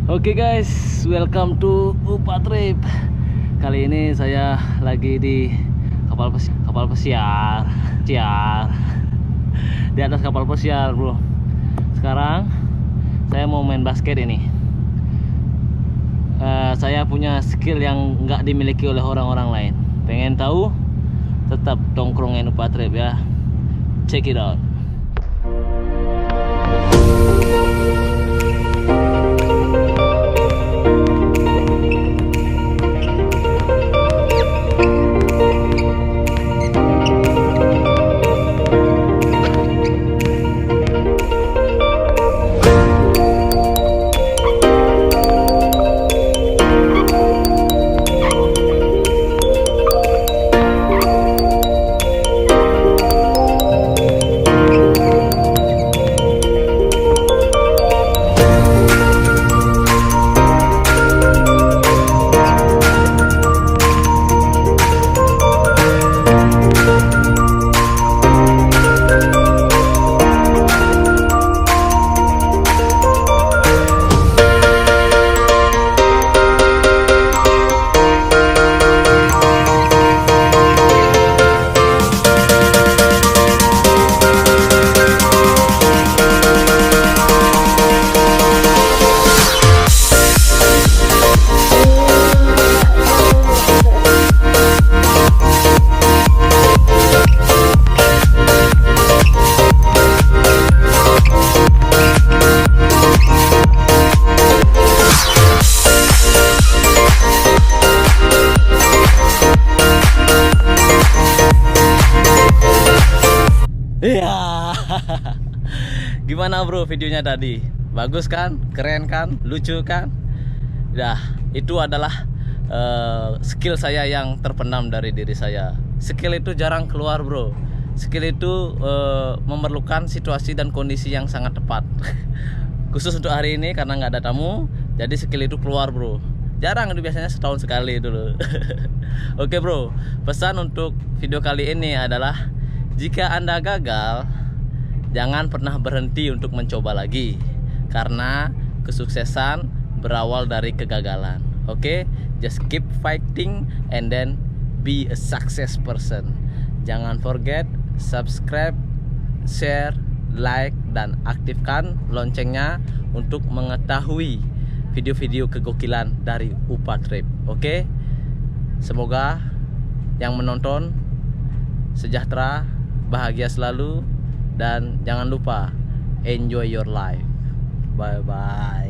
Oke guys, welcome to UPA Trip. Kali ini saya lagi di kapal pesiar, di atas kapal pesiar, bro. Sekarang saya mau main basket ini. Saya punya skill yang nggak dimiliki oleh orang-orang lain. Pengen tahu? Tetap tongkrongin UPA Trip ya. Check it out. Iya. Gimana bro videonya tadi? Bagus kan? Keren kan? Lucu kan? Dah, itu adalah skill saya yang terpendam dari diri saya. Skill itu jarang keluar bro. Skill itu memerlukan situasi dan kondisi yang sangat tepat. Khusus untuk hari ini karena nggak ada tamu, jadi skill itu keluar bro. Jarang, itu biasanya setahun sekali dulu. Oke bro, pesan untuk video kali ini adalah jika Anda gagal, jangan pernah berhenti untuk mencoba lagi, karena kesuksesan berawal dari kegagalan. Oke? Just keep fighting and then be a success person. Jangan forget subscribe, share, like, dan aktifkan loncengnya untuk mengetahui video-video kegokilan dari UPA Trip. Oke? Semoga yang menonton sejahtera, bahagia selalu, dan jangan lupa enjoy your life. Bye bye.